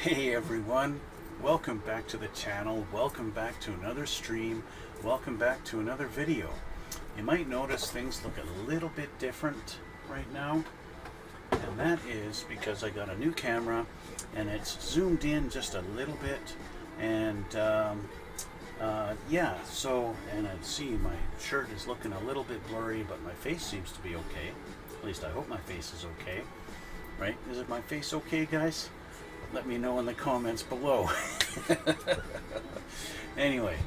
Hey everyone, welcome back to the channel, welcome back to another stream, welcome back to another video. You might notice things look a little bit different right now, and that is because I got a new camera and it's zoomed in just a little bit, and yeah, so, and I see my shirt is looking a little bit blurry, but my face seems to be okay. At least I hope my face is okay, right? Is it my face okay, guys? Let me know in the comments below. Anyway,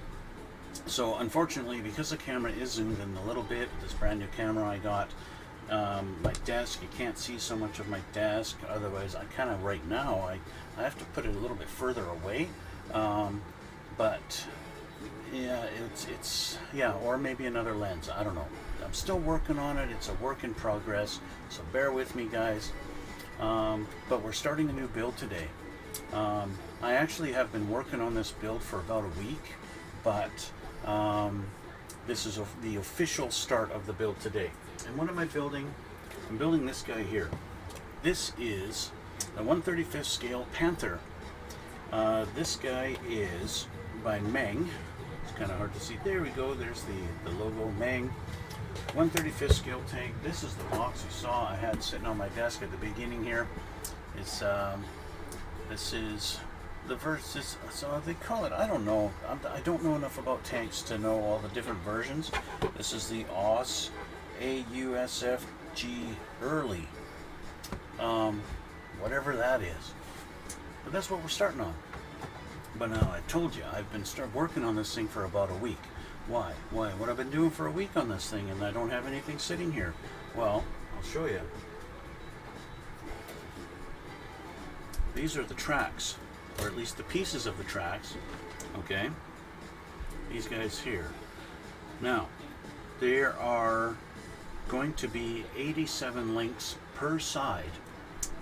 so unfortunately, because the camera is zoomed in a little bit, this brand new camera I got, my desk, you can't see so much of my desk. Otherwise, I kind of right now, I have to put it a little bit further away. But yeah, it's yeah, or maybe another lens. I don't know. I'm still working on it. It's a work in progress. So bear with me, guys. But we're starting a new build today. I actually have been working on this build for about a week, but this is the official start of the build today. And what am I building? I'm building this guy here. This is a 1/35 scale Panther. This guy is by Meng. It's kind of hard to see. There we go. There's the logo, Meng. 1/35 scale tank. This is the box you saw I had sitting on my desk at the beginning here. It's this is the versus, so they call it, I don't know, I don't know enough about tanks to know all the different versions. This is the Ausf.G early, whatever that is, but that's what we're starting on. But now I told you I've been working on this thing for about a week. Why? What I've been doing for a week on this thing, and I don't have anything sitting here. Well, I'll show you. These are the tracks, or at least the pieces of the tracks. Okay, these guys here. Now, there are going to be 87 links per side.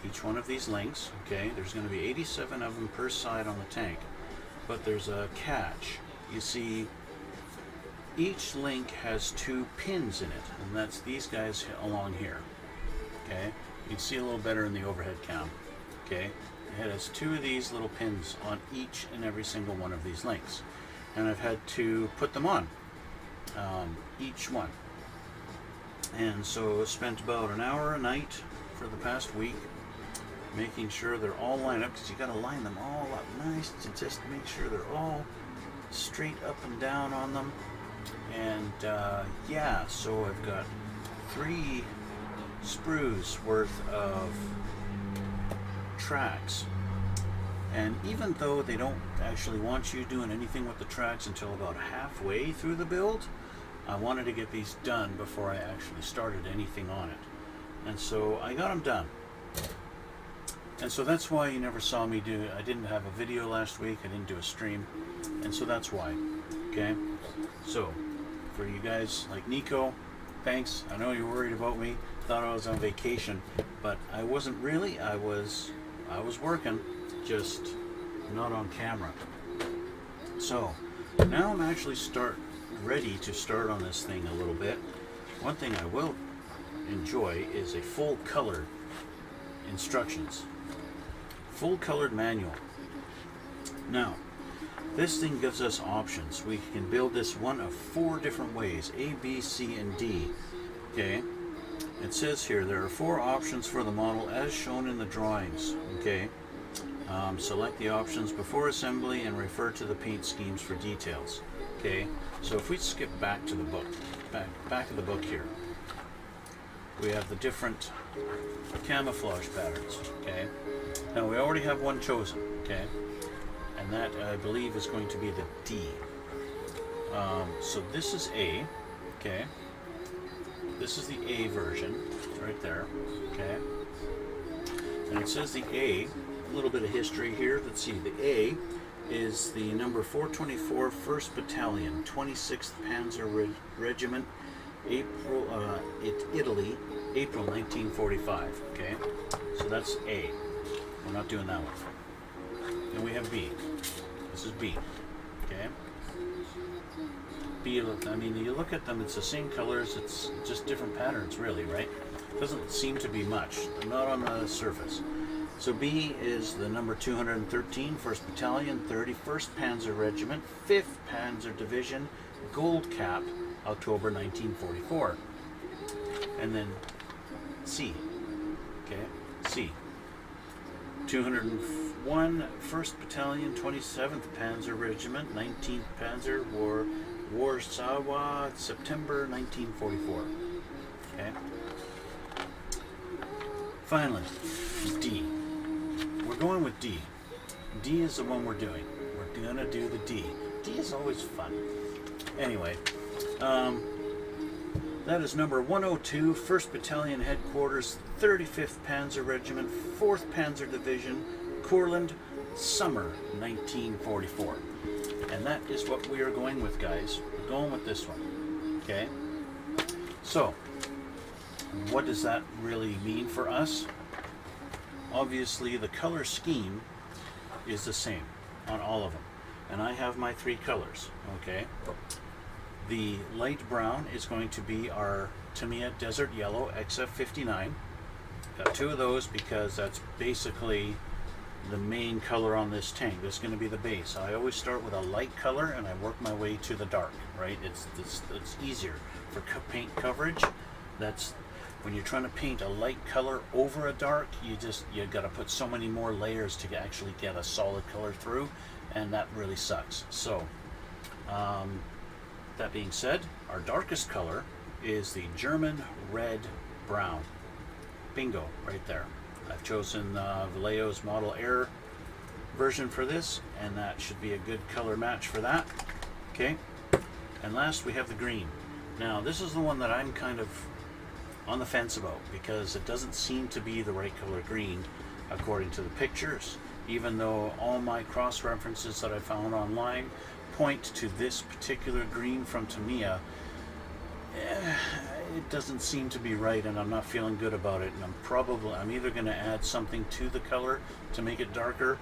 Each one of these links, okay, there's going to be 87 of them per side on the tank. But there's a catch. You see, each link has 2 pins in it, and that's these guys along here. Okay, you can see a little better in the overhead cam. Okay, it has 2 of these little pins on each and every single one of these links, and I've had to put them on each one. And so I spent about an hour a night for the past week making sure they're all lined up, because you got to line them all up nice to just make sure they're all straight up and down on them. And yeah, so I've got 3 sprues worth of tracks, and even though they don't actually want you doing anything with the tracks until about halfway through the build, I wanted to get these done before I actually started anything on it. And so I got them done. And so that's why you never saw me I didn't have a video last week, I didn't do a stream, and so that's why. Okay, so for you guys like Nico, thanks. I know you're worried about me, thought I was on vacation, but I wasn't really. I was working, just not on camera. So now I'm actually ready to start on this thing a little bit. One thing I will enjoy is a full color instructions, full colored manual. Now, this thing gives us options. We can build this one of 4 different ways, A, B, C, and D. Okay, it says here there are 4 options for the model as shown in the drawings. Okay, select the options before assembly and refer to the paint schemes for details. Okay, so if we skip back to the book, back of the book here, we have the different camouflage patterns. Okay, now we already have one chosen. Okay, and that I believe is going to be the D. So this is A. Okay, this is the A version right there. Okay, and it says the A, a little bit of history here. Let's see, the A is the number 424 1st Battalion, 26th Panzer Regiment, Italy, April 1945. Okay, so that's A. We're not doing that one. Then we have B. This is B. Okay, B, I mean, you look at them, it's the same colors, it's just different patterns really, right? Doesn't seem to be much, not on the surface. So B is the number 213, 1st Battalion, 31st Panzer Regiment, 5th Panzer Division, Gold Cap, October 1944. And then C, okay, C. 201, 1st Battalion, 27th Panzer Regiment, 19th Panzer, Warsaw, September 1944. Okay. Finally, D. We're going with D. D is the one we're doing. We're gonna do the D. D is always fun. Anyway, that is number 102, 1st Battalion Headquarters, 35th Panzer Regiment, 4th Panzer Division, Courland, summer 1944. And that is what we are going with, guys. We're going with this one. Okay? So, what does that really mean for us? Obviously, the color scheme is the same on all of them. And I have my 3 colors. Okay? The light brown is going to be our Tamiya Desert Yellow XF59. Got 2 of those because that's basically the main color on this tank. That's going to be the base. I always start with a light color and I work my way to the dark, right? It's easier for paint coverage. That's when you're trying to paint a light color over a dark, you got to put so many more layers to actually get a solid color through, and that really sucks. So that being said, our darkest color is the German red brown. Bingo, right there. I've chosen Vallejo's Model Air version for this, and that should be a good color match for that. Okay, and last we have the green. Now this is the one that I'm kind of on the fence about because it doesn't seem to be the right color green according to the pictures, even though all my cross references that I found online point to this particular green from Tamiya. It doesn't seem to be right, and I'm not feeling good about it, and I'm either going to add something to the color to make it darker,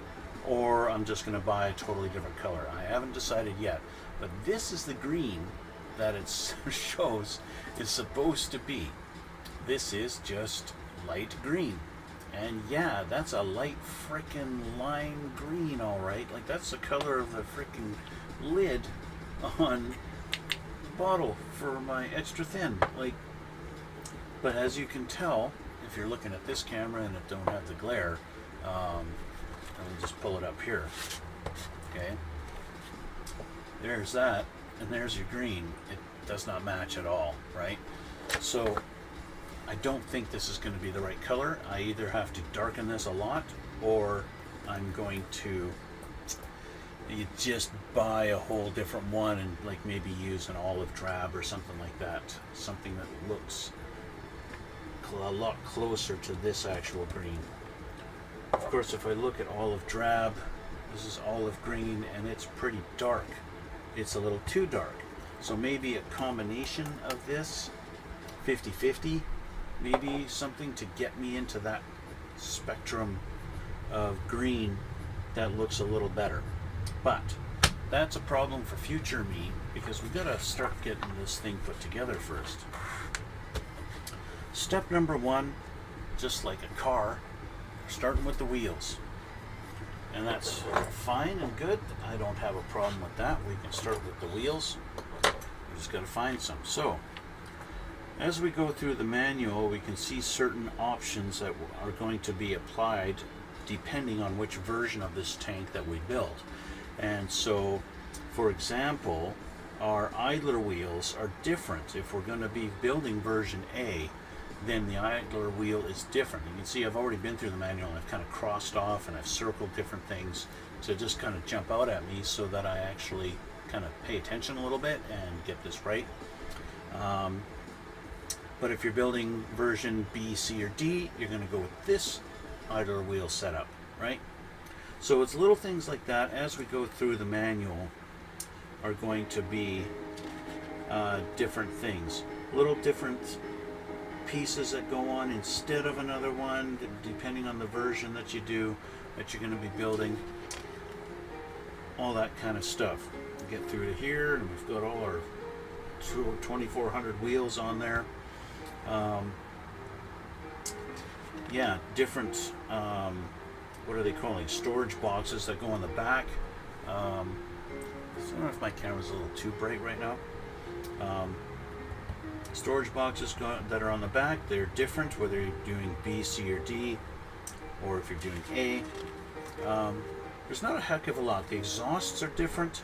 or I'm just going to buy a totally different color. I haven't decided yet, but this is the green that it shows is supposed to be. This is just light green, and yeah, that's a light frickin' lime green, all right. Like, that's the color of the frickin' lid on bottle for my extra thin, like. But as you can tell, if you're looking at this camera and it don't have the glare, let me just pull it up here. Okay, there's that, and there's your green. It does not match at all, right? So I don't think this is going to be the right color. I either have to darken this a lot, or I'm going to just buy a whole different one and like maybe use an olive drab or something like that. Something that looks a lot closer to this actual green. Of course, if I look at olive drab, this is olive green and it's pretty dark. It's a little too dark. So maybe a combination of this, 50-50, maybe something to get me into that spectrum of green that looks a little better. But that's a problem for future me, because we gotta start getting this thing put together first. Step number 1, just like a car, starting with the wheels. And that's fine and good. I don't have a problem with that. We can start with the wheels. We just gotta find some. So, as we go through the manual, we can see certain options that are going to be applied depending on which version of this tank that we build. And so, for example, our idler wheels are different. If we're going to be building version A, then the idler wheel is different. You can see I've already been through the manual and I've kind of crossed off and I've circled different things to just kind of jump out at me so that I actually kind of pay attention a little bit and get this right. But if you're building version B, C, or D, you're going to go with this idler wheel setup, right? So it's little things like that as we go through the manual are going to be different things. Little different pieces that go on instead of another one, depending on the version that you do, that you're going to be building. All that kind of stuff. Get through to here, and we've got all our 2,400 wheels on there. yeah, different, what are they calling, storage boxes that go on the back. I don't know if my camera's a little too bright right now. Storage boxes that are on the back, they're different whether you're doing B, C, or D, or if you're doing A. There's not a heck of a lot. The exhausts are different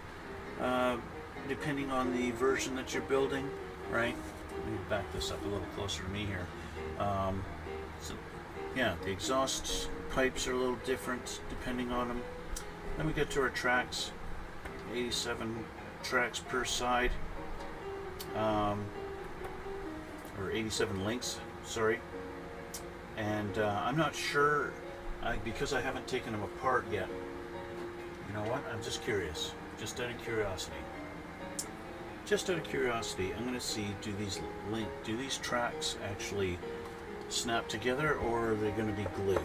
depending on the version that you're building, right? Let me back this up a little closer to me here. So, yeah, the exhaust pipes are a little different depending on them. Then we get to our tracks, 87 tracks per side, or 87 links, sorry. And I'm not sure, because I haven't taken them apart yet. You know what? I'm just curious, just out of curiosity. Just out of curiosity, I'm going to see, do these tracks actually snap together, or are they going to be glued?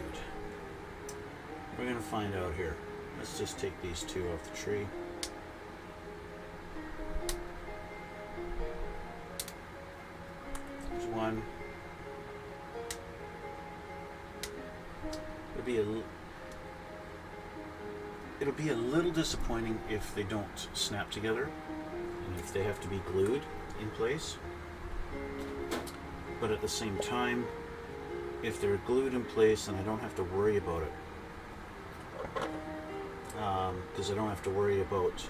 We're going to find out here. Let's just take these two off the tree. There's one. It'll be a little disappointing if they don't snap together and if they have to be glued in place. But at the same time, if they're glued in place, then I don't have to worry about it. Because I don't have to worry about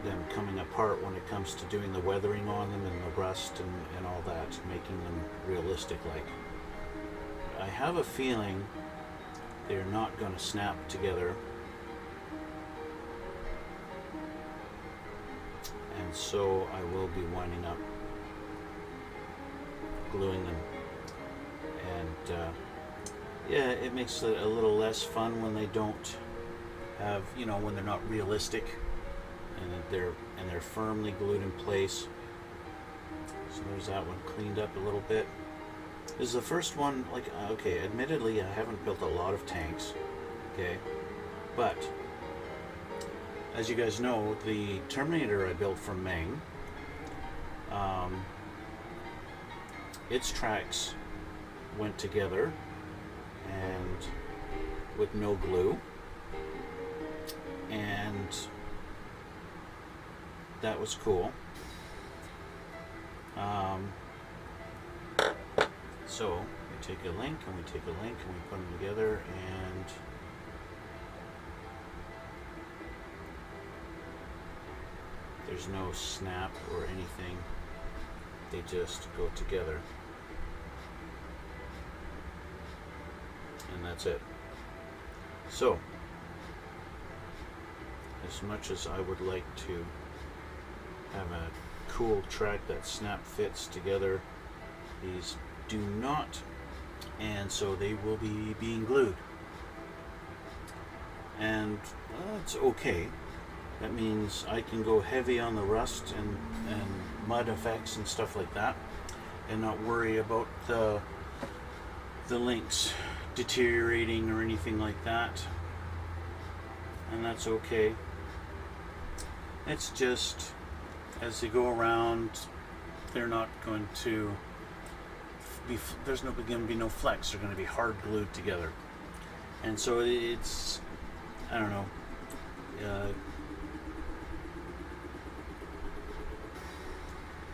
them coming apart when it comes to doing the weathering on them and the rust and all that, making them realistic like. I have a feeling they're not going to snap together, and so I will be winding up gluing them. And yeah, it makes it a little less fun when they don't have, you know, when they're not realistic and they're firmly glued in place. So there's that one cleaned up a little bit. This is the first one, like, okay, admittedly I haven't built a lot of tanks, okay, but as you guys know, the Terminator I built from Meng, its tracks went together and with no glue, and that was cool. So we take a link and we take a link and we put them together, and there's no snap or anything. They just go together. And that's it. So, as much as I would like to have a cool track that snap fits together, these do not, and so they will be being glued. And it's okay. That means I can go heavy on the rust and mud effects and stuff like that, and not worry about the links deteriorating or anything like that. And that's okay. It's just, as they go around, they're not going to be, there's going to be no flex. They're going to be hard glued together. And so it's, I don't know,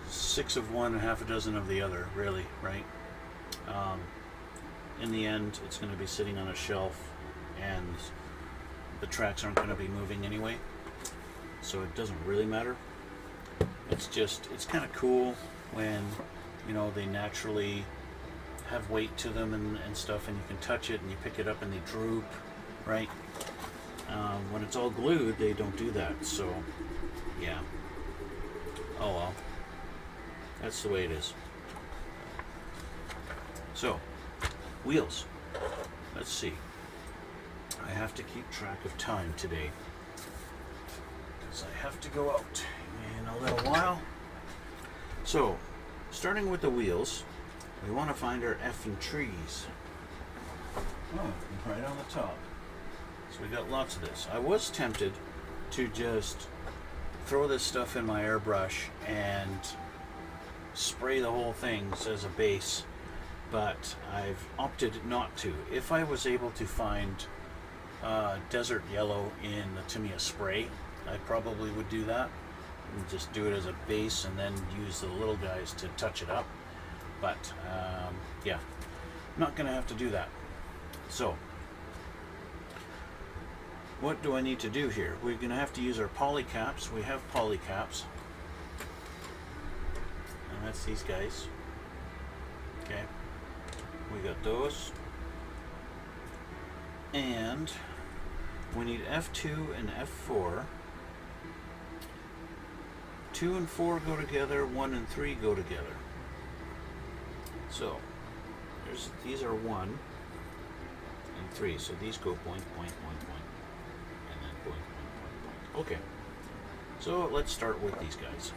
6 of one and half a dozen of the other, really, right? In the end, it's going to be sitting on a shelf, and the tracks aren't going to be moving anyway, so it doesn't really matter. It's just, it's kind of cool when, you know, they naturally have weight to them and stuff, and you can touch it and you pick it up and they droop, right? When it's all glued, they don't do that, so yeah. Oh well, that's the way it is. So, wheels. Let's see. I have to keep track of time today, because I have to go out in a little while. So, starting with the wheels, we want to find our effing trees. Oh, right on the top. So we got lots of this. I was tempted to just throw this stuff in my airbrush and spray the whole thing as a base, but I've opted not to. If I was able to find desert yellow in the Tamiya spray, I probably would do that and just do it as a base and then use the little guys to touch it up. But yeah, not gonna have to do that. So what do I need to do here? We're gonna have to use our poly caps. We have poly caps, and that's these guys. Okay, we got those, and we need F2 and F4. 2 and 4 go together, 1 and 3 go together. So these are 1 and 3, so these go point, point, point, point, and then point, point, point, point. Okay, so let's start with these guys.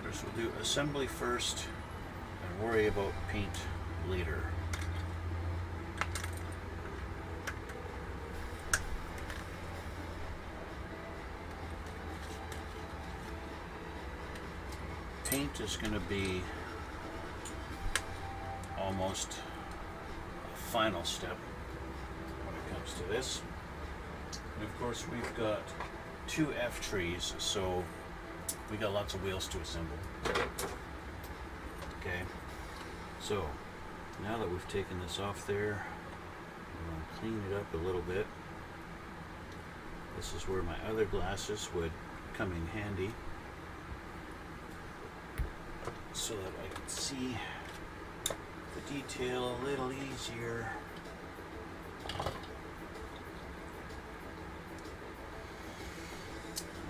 First we'll do assembly first and worry about paint later. Paint is going to be almost a final step when it comes to this. And of course we've got 2 F trees, so we got lots of wheels to assemble. Okay, so now that we've taken this off there, I'm going to clean it up a little bit. This is where my other glasses would come in handy, so that I can see the detail a little easier.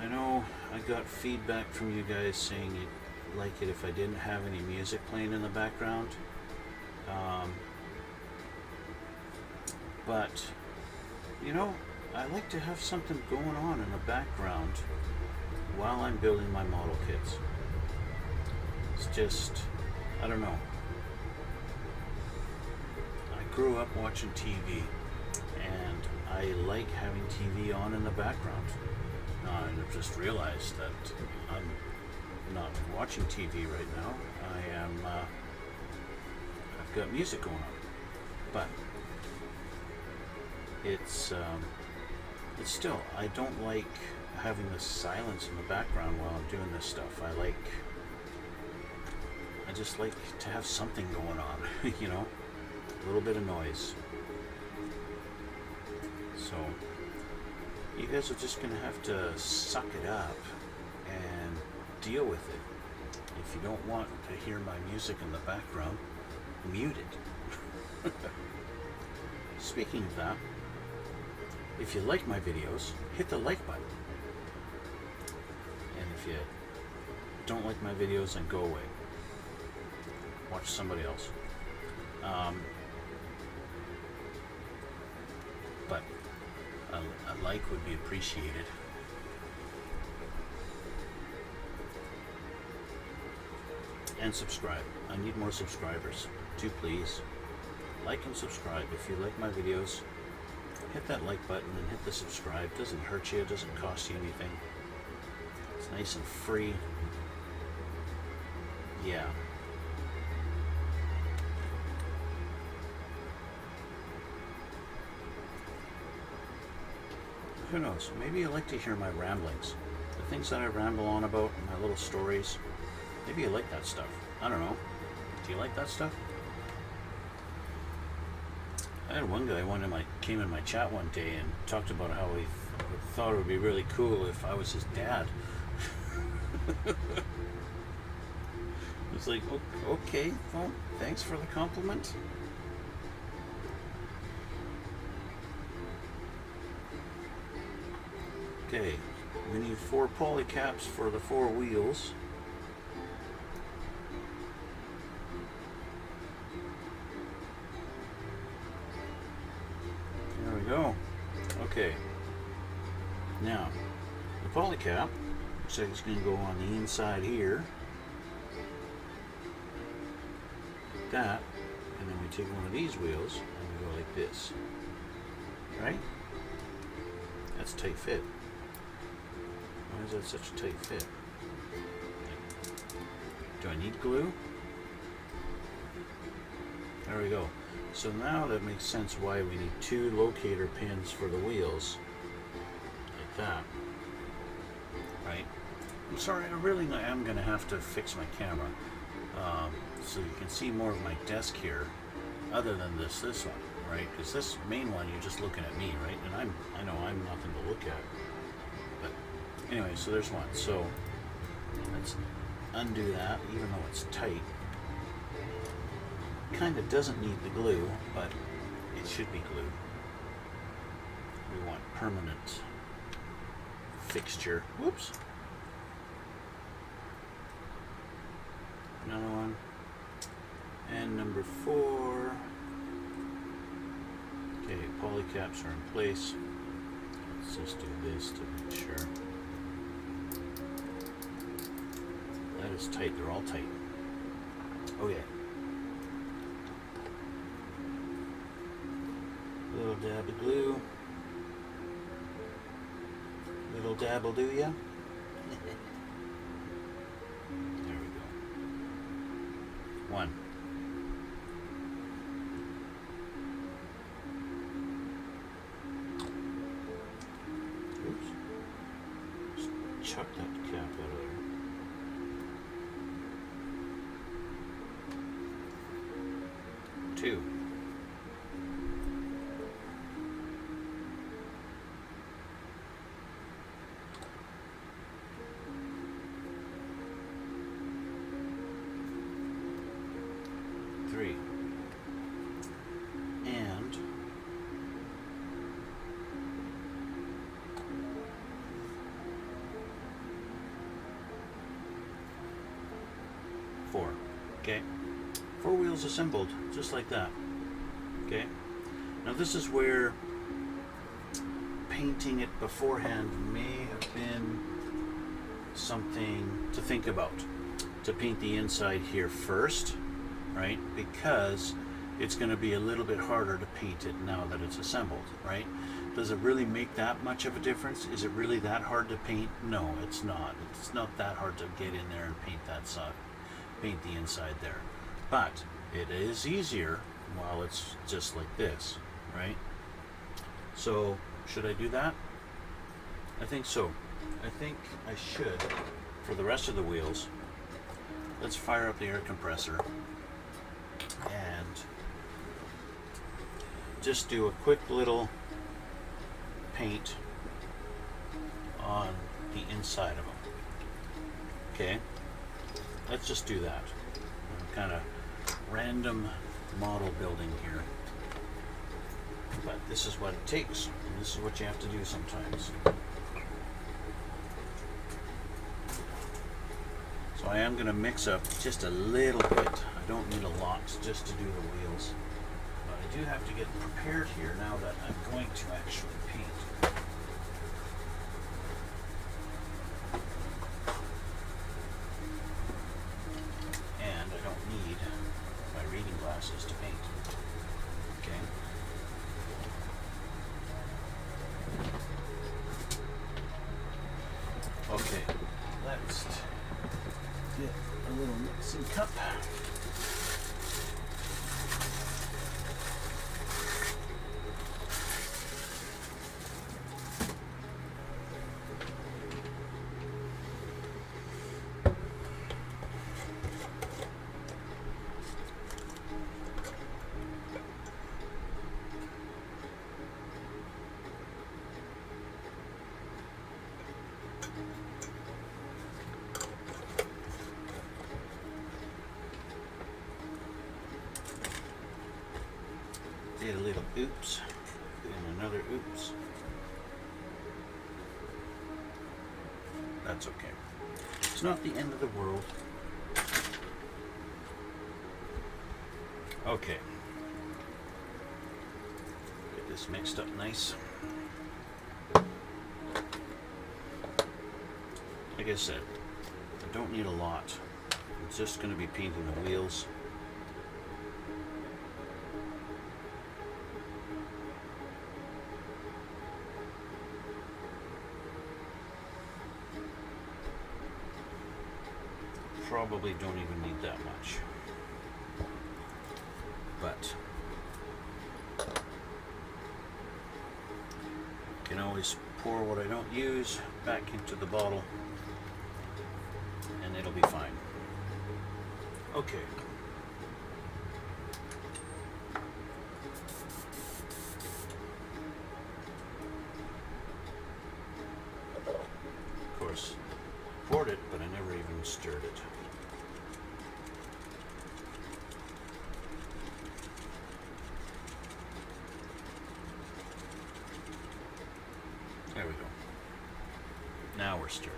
I know I got feedback from you guys saying you'd like it if I didn't have any music playing in the background. But, you know, I like to have something going on in the background while I'm building my model kits. It's just, I don't know. I grew up watching TV, and I like having TV on in the background. I've just realized that I'm not watching TV right now. I am, I've got music going on, but it's still, I don't like having the silence in the background while I'm doing this stuff. I just like to have something going on, you know, a little bit of noise. So you guys are just gonna have to suck it up and deal with it. If you don't want to hear my music in the background, mute it. Speaking of that, if you like my videos, hit the like button. And if you don't like my videos, then go away. Watch somebody else. But a like would be appreciated. And subscribe. I need more subscribers. Do please like and subscribe. If you like my videos, hit that like button and hit the subscribe. It doesn't hurt you. It doesn't cost you anything. It's nice and free. Yeah. Who knows? Maybe you like to hear my ramblings. The things that I ramble on about, my little stories. Maybe you like that stuff. I don't know. Do you like that stuff? I had one guy came in my chat one day and talked about how he thought it would be really cool if I was his dad. It's like, okay, well, thanks for the compliment. Okay, we need 4 poly caps for the 4 wheels. There we go. Okay. Now, the poly cap looks like it's going to go on the inside here. Like that. And then we take one of these wheels and we go like this. right? That's a tight fit. Why is that such a tight fit? Do I need glue? There we go. So now that makes sense why we need 2 locator pins for the wheels. Like that. Right? I'm sorry, I really am going to have to fix my camera. So you can see more of my desk here, other than this one, right? Because this main one, you're just looking at me, right? And I know I'm nothing to look at. But anyway, so there's one. So let's undo that, even though it's tight. Kind of doesn't need the glue, but it should be glued. We want permanent fixture. Whoops. Another one. And number 4. Okay, polycaps are in place. Let's just do this to make sure. That is tight. They're all tight. Okay. Little dab of glue. Little dab will do ya. There we go. 1. Oops. Just chuck that cap out of there. 2. 3. And 4. Okay. 4 wheels assembled, just like that. Okay. Now this is where painting it beforehand may have been something to think about. To paint the inside here first, right? Because it's going to be a little bit harder to paint it now that it's assembled, right? Does it really make that much of a difference? Is it really that hard to paint? No, it's not. It's not that hard to get in there and paint that side, paint the inside there. But it is easier while it's just like this, right? So, should I do that? I think so. I think I should, for the rest of the wheels. Let's fire up the air compressor and just do a quick little paint on the inside of them. Okay, let's just do that. Kind of random model building here, but this is what it takes, and this is what you have to do sometimes. So I am going to mix up just a little bit. I don't need a lot just to do the wheels. But I do have to get prepared here now that I'm going to actually paint. And I don't need my reading glasses to paint. Okay. Okay, let's get a little mixing cup. Did a little oops, and another oops. That's okay. It's not the end of the world. Okay. Get this mixed up nice. Like I said, I don't need a lot. It's just going to be painting the wheels. probably don't even need that much. But I can always pour what I don't use back into the bottle and it'll be fine. Okay. Of course, poured it, but I never even stirred it. There we go. Now we're stirred.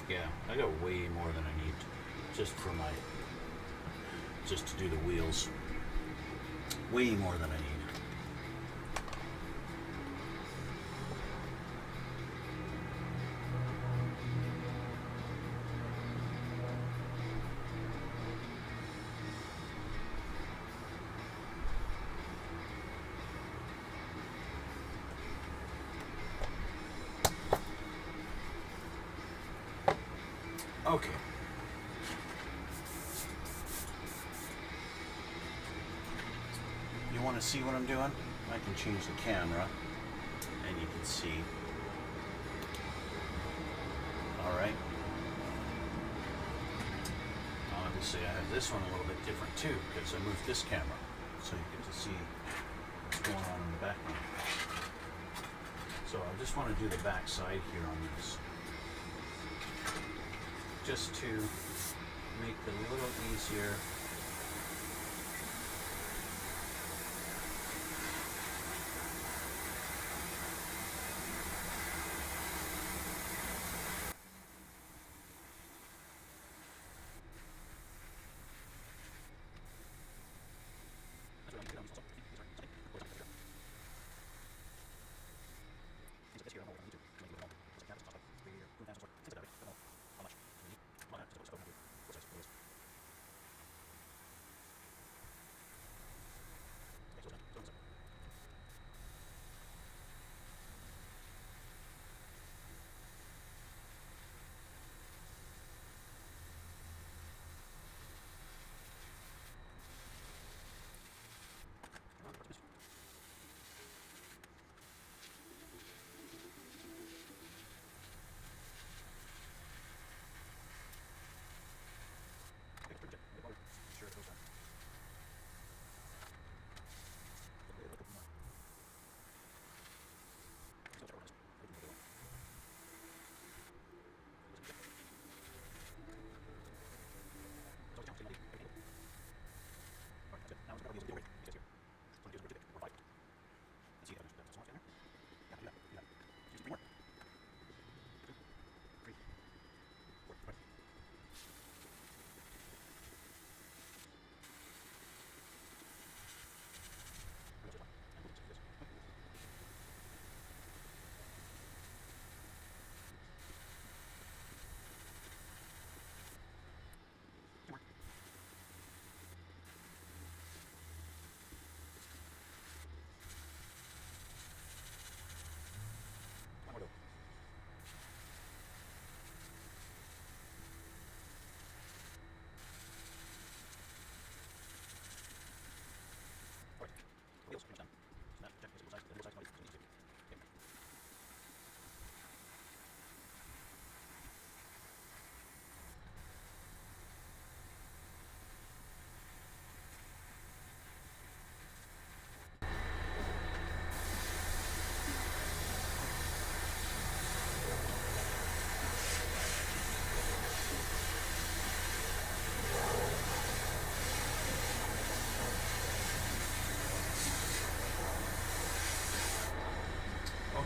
Yeah, I got way more than I need just for just to do the wheels. Way more than I need. Okay. You want to see what I'm doing? I can change the camera and you can see. Alright. Obviously I have this one a little bit different too because I moved this camera so you get to see what's going on in the background. So I just want to do the back side here on this, just to make it a little easier.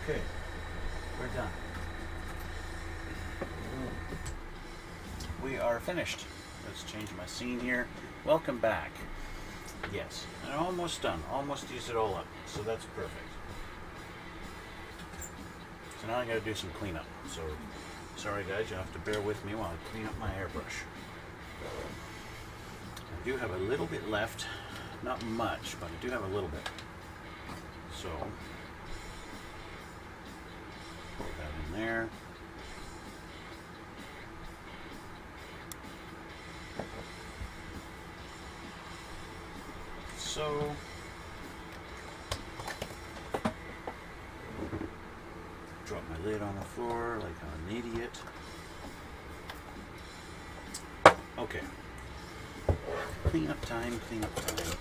Okay, we're done. We are finished. Let's change my scene here. Welcome back. Yes, and almost done. Almost used it all up. So that's perfect. So now I gotta do some cleanup. So sorry guys, you'll have to bear with me while I clean up my airbrush. I do have a little bit left. Not much, but I do have a little bit. So Pour that in there. So drop my lid on the floor like I'm an idiot. Okay. Clean up time, clean up time.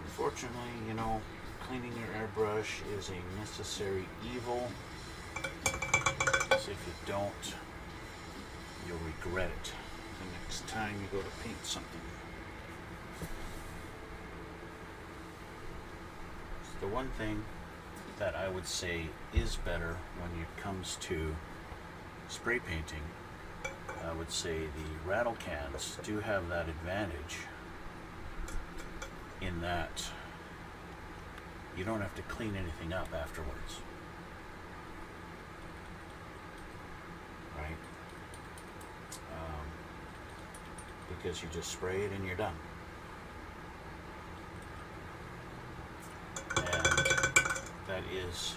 Unfortunately, you know, cleaning your airbrush is a necessary evil. Because if you don't, you'll regret it the next time you go to paint something. So the one thing that I would say is better when it comes to spray painting, I would say the rattle cans do have that advantage in that you don't have to clean anything up afterwards. Right? Because you just spray it and you're done. And that is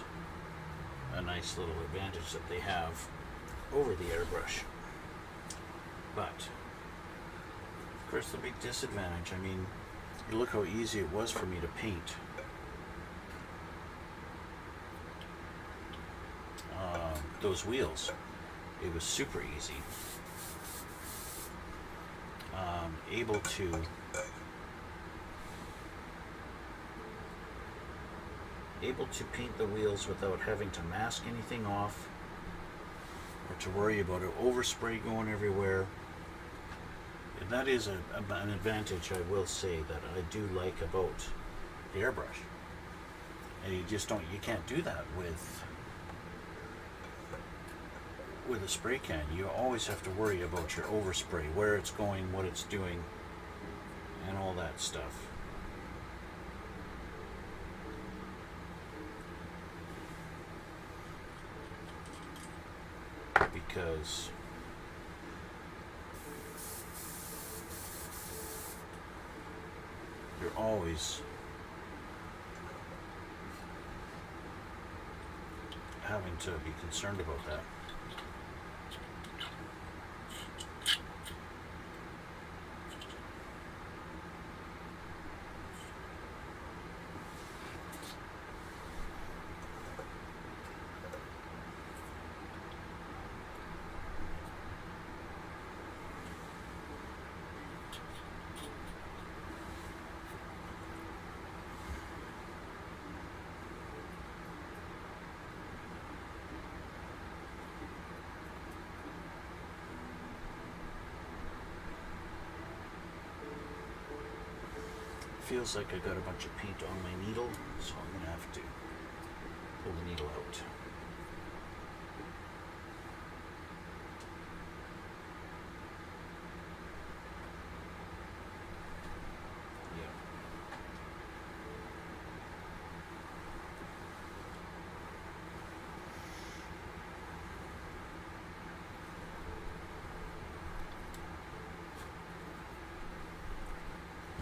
a nice little advantage that they have over the airbrush. But, of course, the big disadvantage, I mean, you look how easy it was for me to paint those wheels. It was super easy. Able to paint the wheels without having to mask anything off or to worry about an overspray going everywhere. And that is an advantage, I will say, that I do like about the airbrush. And you can't do that with a spray can. You always have to worry about your overspray, where it's going, what it's doing, and all that stuff. Because you're always having to be concerned about that. Feels like I got a bunch of paint on my needle, so I'm going to have to pull the needle out. Yeah.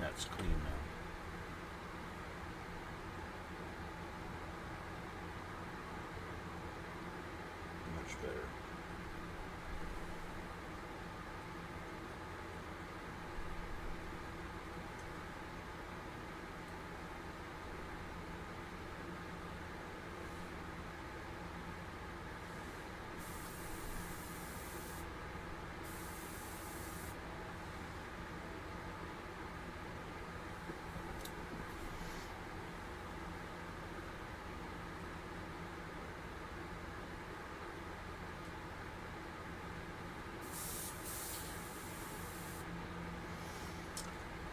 That's clean now. Much better.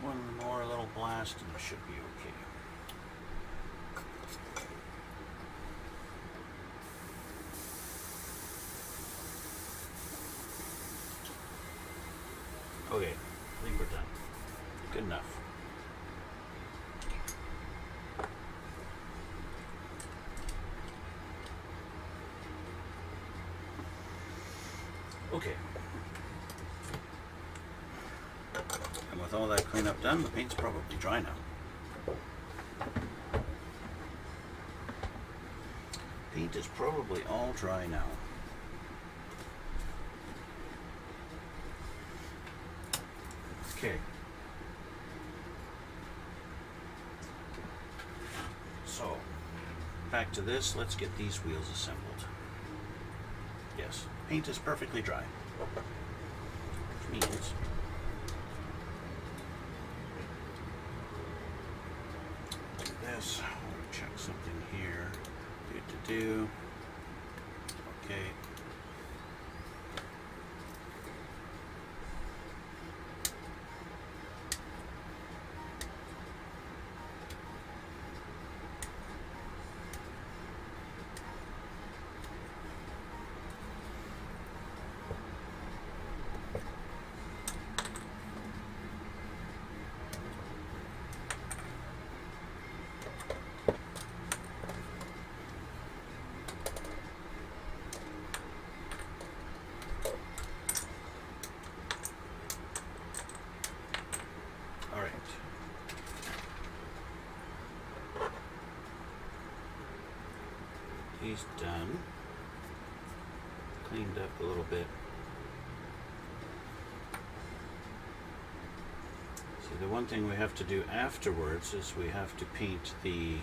One more little blast and it should be okay. Okay. And with all that cleanup done, the paint's probably dry now. Paint is probably all dry now. Okay. So, back to this, let's get these wheels assembled. Yes, paint is perfectly dry. Which means this, I'll check something here. Do. Okay. He's done. Cleaned up a little bit. See, the one thing we have to do afterwards is we have to paint the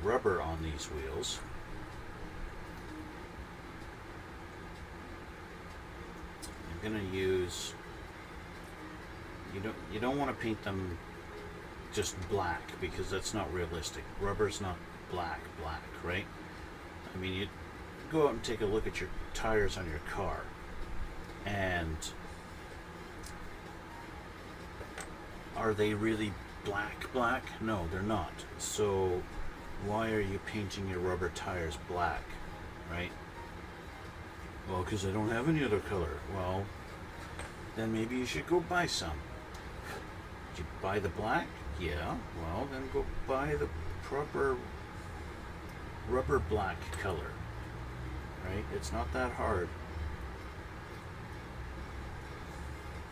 rubber on these wheels. I'm going to use, you don't want to paint them just black because that's not realistic. Rubber's not black, right? I mean, you go out and take a look at your tires on your car, and are they really black? No, they're not. So why are you painting your rubber tires black, right? Well, because I don't have any other color. Well, then maybe you should go buy some. Did you buy the black? Yeah, well, then go buy the proper rubber black color, right? It's not that hard.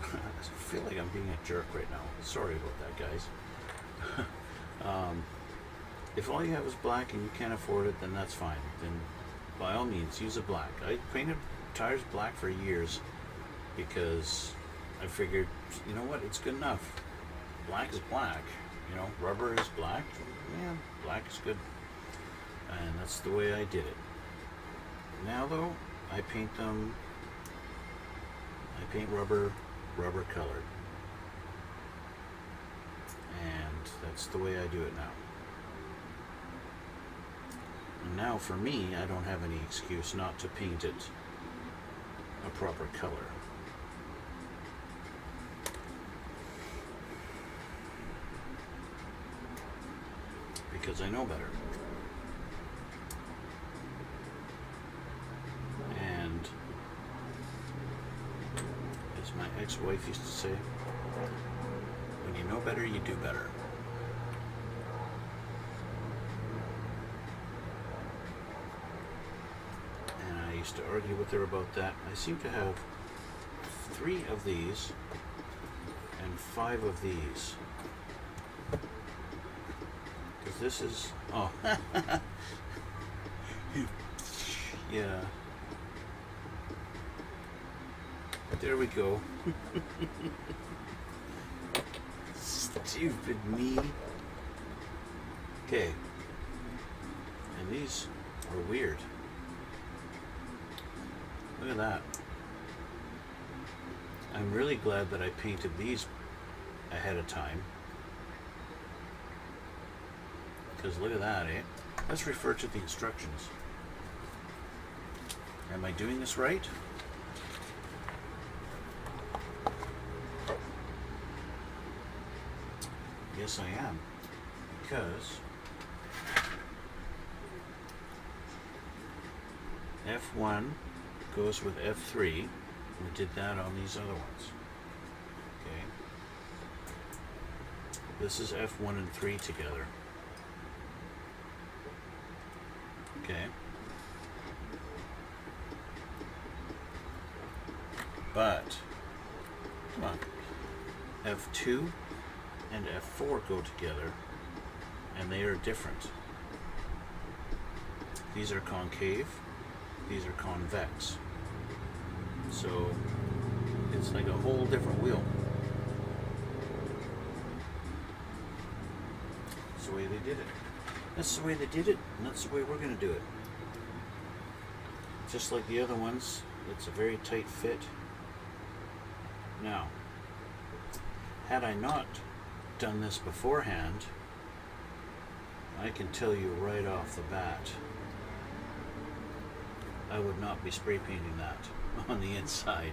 I feel like I'm being a jerk right now. Sorry about that, guys. If all you have is black and you can't afford it, then that's fine. Then by all means, use a black. I painted tires black for years because I figured, you know what, it's good enough. Black is black, you know, rubber is black. Yeah, black is good. And that's the way I did it. Now though, I paint rubber colored. And that's the way I do it now. And now for me, I don't have any excuse not to paint it a proper color. Because I know better. And as my ex-wife used to say, when you know better, you do better. And I used to argue with her about that. I seem to have 3 of these and 5 of these. Because this is, oh, yeah. There we go. Stupid me. Okay. And these are weird. Look at that. I'm really glad that I painted these ahead of time. Because look at that, eh? Let's refer to the instructions. Am I doing this right? Yes, I am. Because F1 goes with F3. We did that on these other ones. Okay. This is F1 and 3 together. Okay. but come on, F2 and F4 go together, and they are different. These are concave, these are convex. So it's like a whole different wheel. That's the way they did it. That's the way they did it, and that's the way we're going to do it. Just like the other ones, it's a very tight fit. Now, had I not done this beforehand, I can tell you right off the bat, I would not be spray painting that on the inside.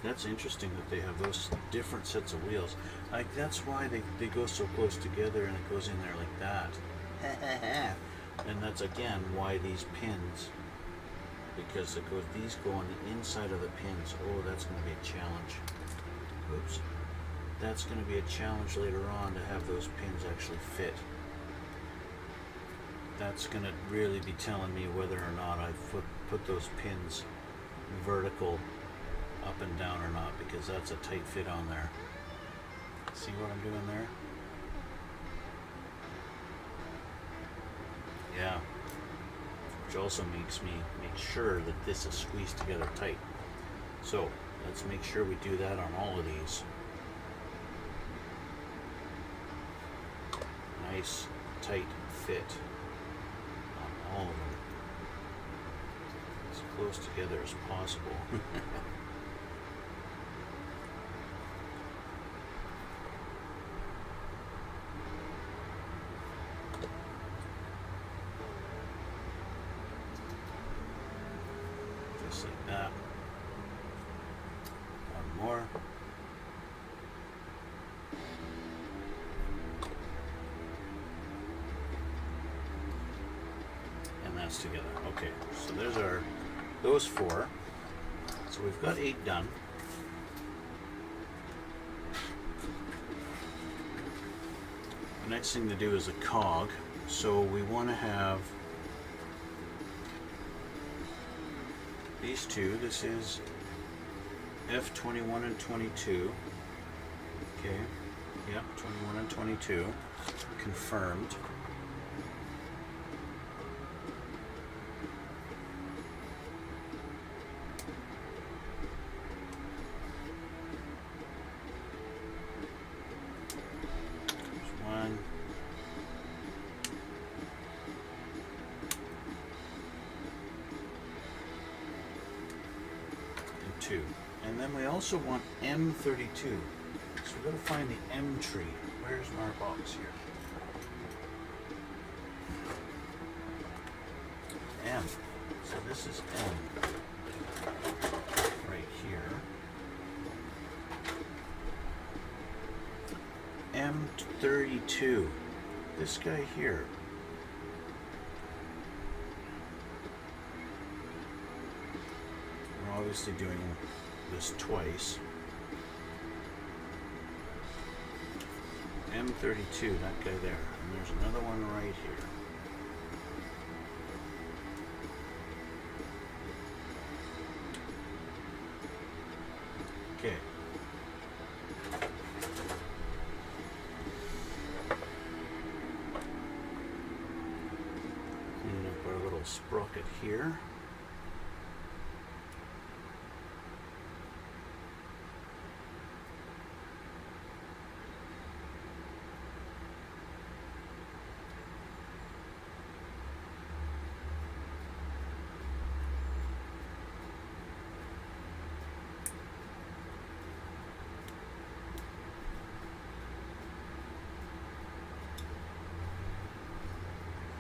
That's interesting that they have those different sets of wheels. Like, that's why they go so close together, and it goes in there like that. And that's again why these pins, because it goes, these go on the inside of the pins. Oh, that's going to be a challenge. Oops. That's going to be a challenge later on to have those pins actually fit. That's going to really be telling me whether or not I put those pins vertical up and down or not, because that's a tight fit on there. See what I'm doing there? Yeah. Which also makes me make sure that this is squeezed together tight. So let's make sure we do that on all of these. Nice tight fit on all of them. As close together as possible. Just like that. One more. And that's together. Okay, so there's those 4. So we've got 8 done. The next thing to do is a cog. So we want to have these two. This is F21 and 22. Okay, yep, 21 and 22. Confirmed. And then we also want M32. So we've got to find the M tree. Where's our box here? M. So this is M. Right here. M32. This guy here. We're obviously doing this twice. M32, that guy there. And there's another one right here. Okay. Clean up our little sprocket here.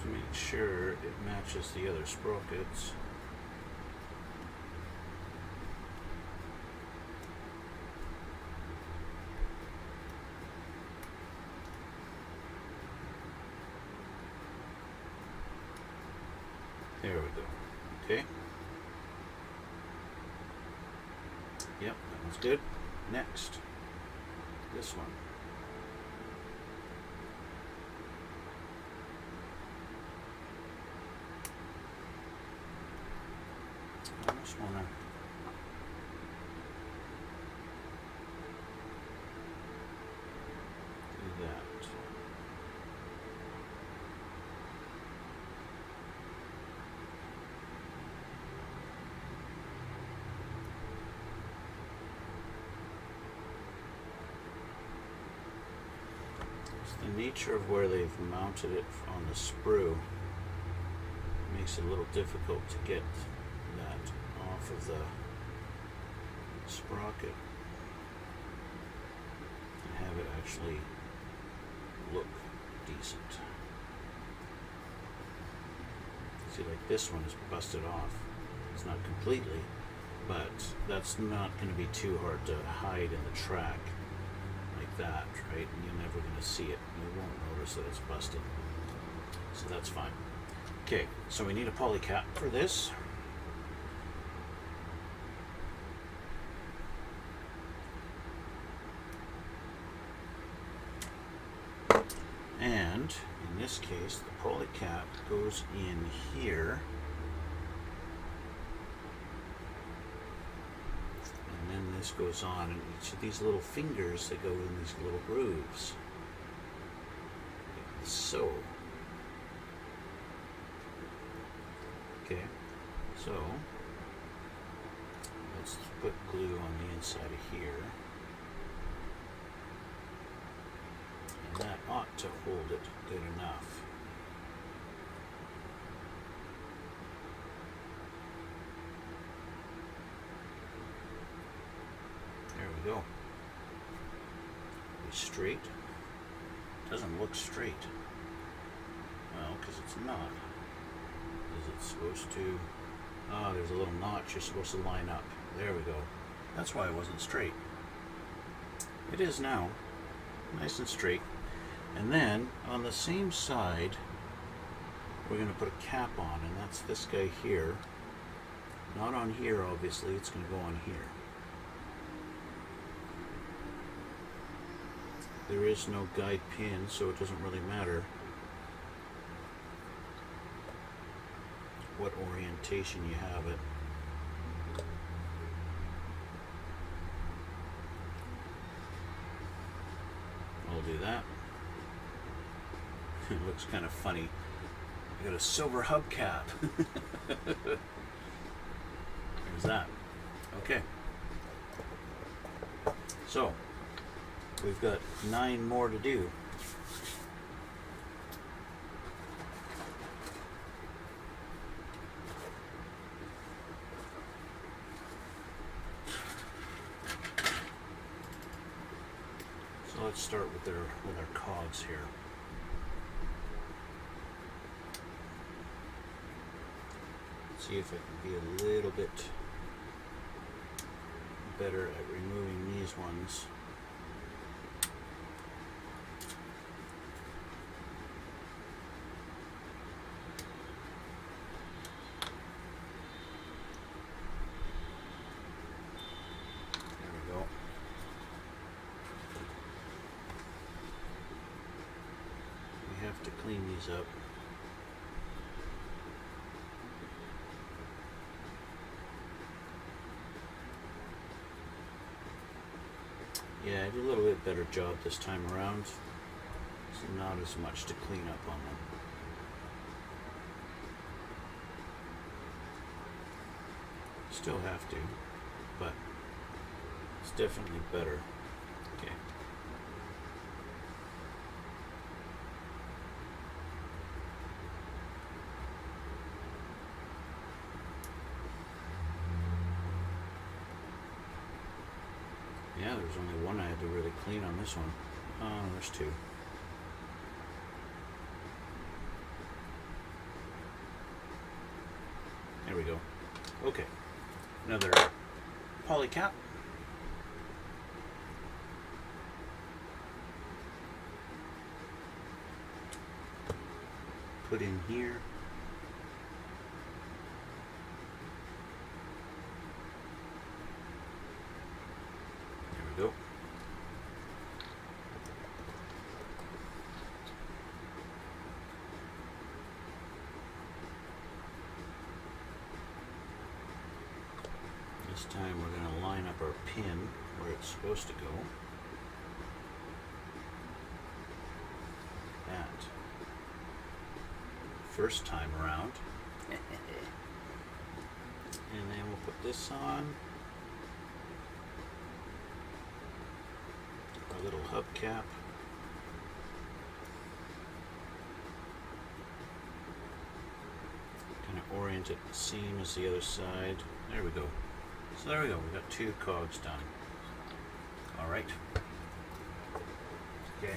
To make sure it matches the other sprockets. There we go. Okay. Yep, that one's good. Next, this one. the nature of where they've mounted it on the sprue makes it a little difficult to get that off of the sprocket and have it actually look decent. See, like this one is busted off. It's not completely, but that's not going to be too hard to hide in the track like that, right? And you're never going to see it. You won't notice that it's busted. So that's fine. Okay, so we need a poly cap for this. And in this case, the poly cap goes in here. And then this goes on, and each of these little fingers that go in these little grooves. Like so. Okay, so let's put glue on the inside of here. And that ought to hold it good enough. There we go. It's straight. Doesn't look straight. Well, because it's not. Is it supposed to? Ah, there's a little notch you're supposed to line up. There we go. That's why it wasn't straight. It is now. Nice and straight. And then on the same side, we're going to put a cap on, and that's this guy here. Not on here, obviously. It's going to go on here. There is no guide pin, so it doesn't really matter what orientation you have it. I'll do that. It looks kind of funny. I got a silver hubcap. There's that. Okay. So, we've got 9 more to do. So let's start with our cogs here. See if I can be a little bit better at removing these ones. There we go. We have to clean these up. Yeah, I did a little bit better job this time around. So not as much to clean up on them. Still have to, but it's definitely better. Okay. Yeah, there's only one I had to really clean on this one. Oh, there's 2. There we go. Okay. Another poly cap. Put in here. Go. This time we're going to line up our pin where it's supposed to go. That. First time around. And then we'll put this on. Our little hubcap. cement it the same as the other side. There we go. So there we go, we got 2 cogs done. Alright. Okay.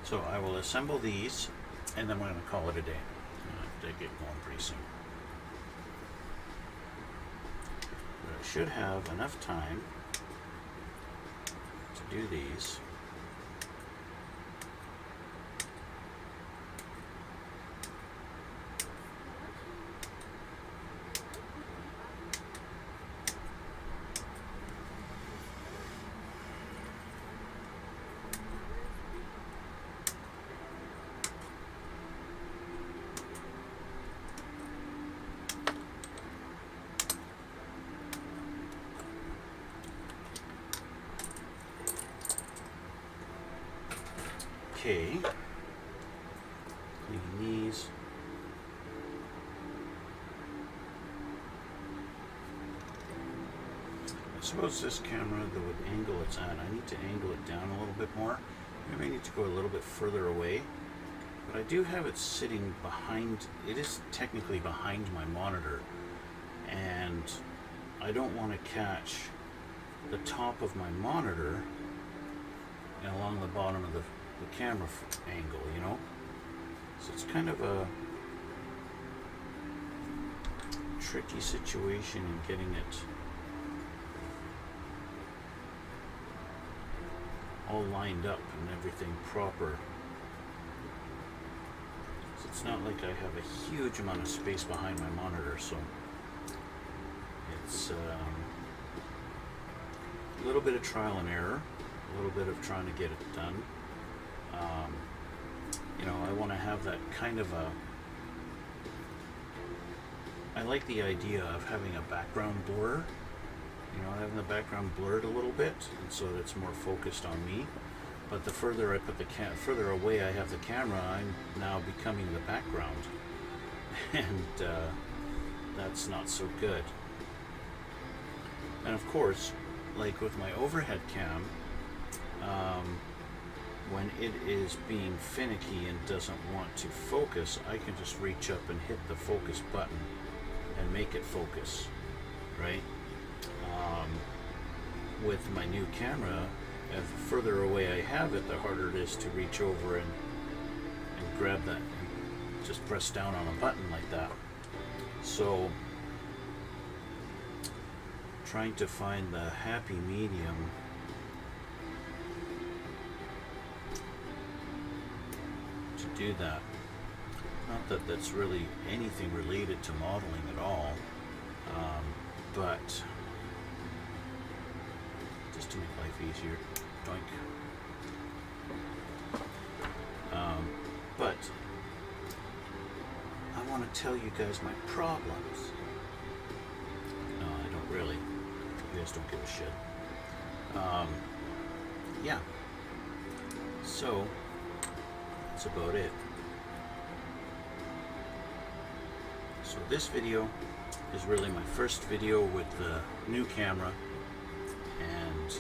So I will assemble these, and then we're going to call it a day. I have to get going pretty soon. But I should have enough time to do these. Okay, clean these. I suppose this camera, the angle it's at, I need to angle it down a little bit more. Maybe I need to go a little bit further away. But I do have it sitting behind, it is technically behind my monitor. And I don't want to catch the top of my monitor and along the bottom of the camera angle, you know? So it's kind of a tricky situation in getting it all lined up and everything proper. So it's not like I have a huge amount of space behind my monitor, so it's a little bit of trial and error, a little bit of trying to get it done. You know, I want to have that kind of a... I like the idea of having a background blur. You know, having the background blurred a little bit, and so that it's more focused on me. But the further I put the further away I have the camera, I'm now becoming the background, and that's not so good. And of course, like with my overhead cam, when it is being finicky and doesn't want to focus, I can just reach up and hit the focus button and make it focus, right? With my new camera, the further away I have it, the harder it is to reach over and grab that and just press down on a button like that. So, trying to find the happy medium to do that. Not that that's really anything related to modeling at all, but just to make life easier. Doink. But I want to tell you guys my problems. No, I don't really. You guys don't give a shit. Yeah. So, that's about it. So this video is really my first video with the new camera, and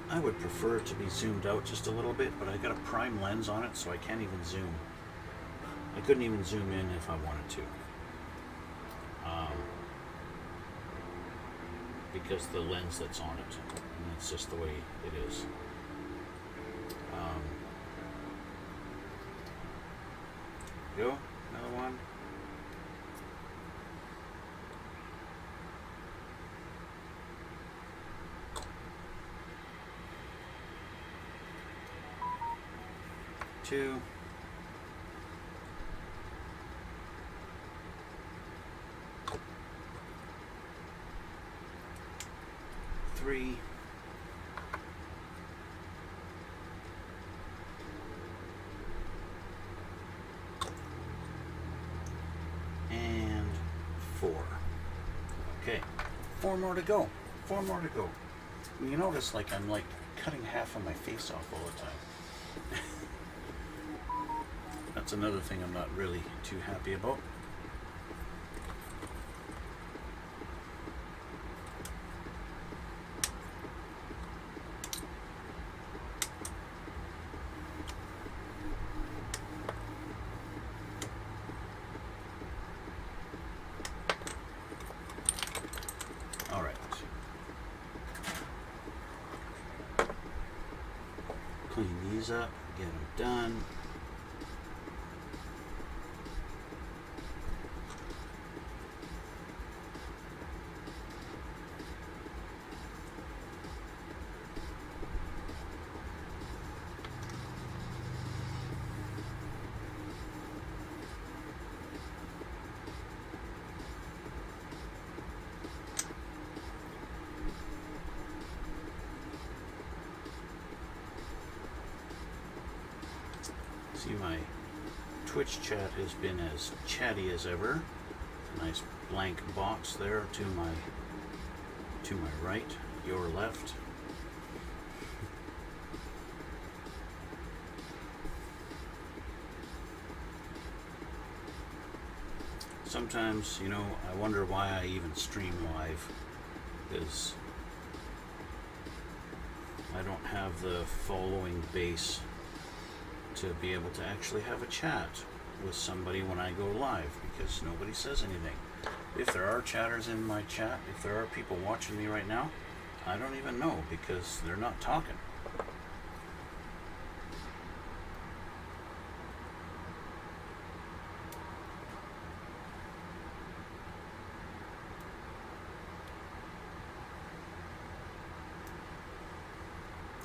I would prefer to be zoomed out just a little bit, but I got a prime lens on it, so I can't even zoom. I couldn't even zoom in if I wanted to. Because the lens that's on it, and that's just the way it is. Go, another one. Two. Three. And 4. Okay, 4 more to go. 4 more to go. And you notice, like, I'm like cutting half of my face off all the time. That's another thing I'm not really too happy about. clean these up, get them done. See, my Twitch chat has been as chatty as ever. A nice blank box there to my right, your left. Sometimes, you know, I wonder why I even stream live, because I don't have the following base to be able to actually have a chat with somebody when I go live, because nobody says anything. If there are chatters in my chat, if there are people watching me right now, I don't even know, because they're not talking.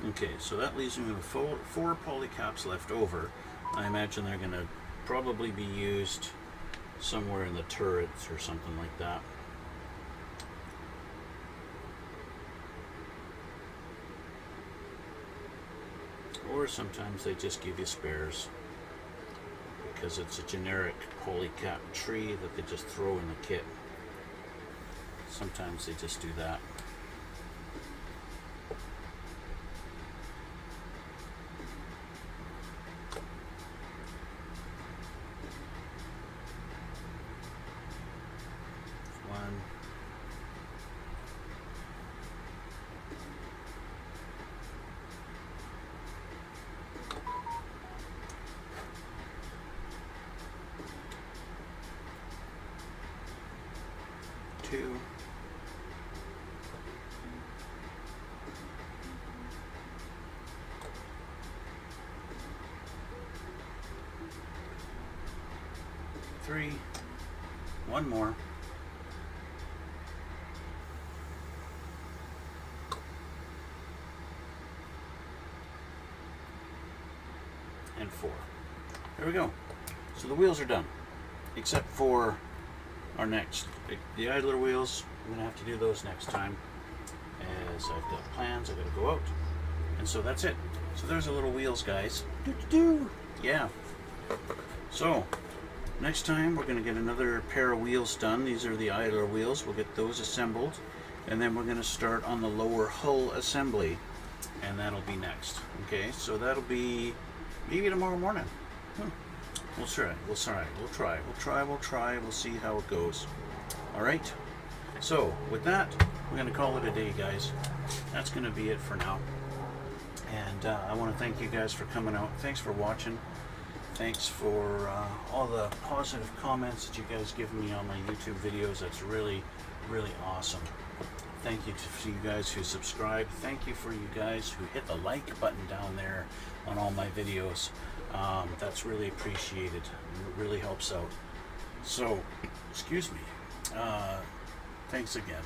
Okay, so that leaves me with four polycaps left over. I imagine they're going to probably be used somewhere in the turrets or something like that. Or sometimes they just give you spares, because it's a generic polycap tree that they just throw in the kit. Sometimes they just do that. Two. Three. One more. And four. There we go. So the wheels are done, except for our next, the idler wheels. I'm gonna have to do those next time, as I've got plans. I gotta go out, and so that's it. So there's the little wheels, guys. Yeah. So next time we're gonna get another pair of wheels done. These are the idler wheels. We'll get those assembled, and then we're gonna start on the lower hull assembly, and that'll be next. Okay, so that'll be maybe tomorrow morning. We'll try. We'll try. We'll see how it goes. All right. So with that, we're going to call it a day, guys. That's going to be it for now. And I want to thank you guys for coming out. Thanks for watching. Thanks for all the positive comments that you guys give me on my YouTube videos. That's really, really awesome. Thank you to you guys who subscribe. Thank you for you guys who hit the like button down there on all my videos. That's really appreciated. It really helps out. So, excuse me. Thanks again.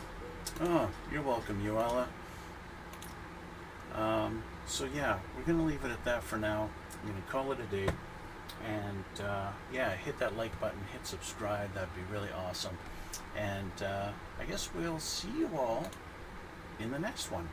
Oh, you're welcome, Yoala. So yeah, we're gonna leave it at that for now. I'm gonna call it a day. And yeah, hit that like button, hit subscribe. That'd be really awesome. And I guess we'll see you all in the next one.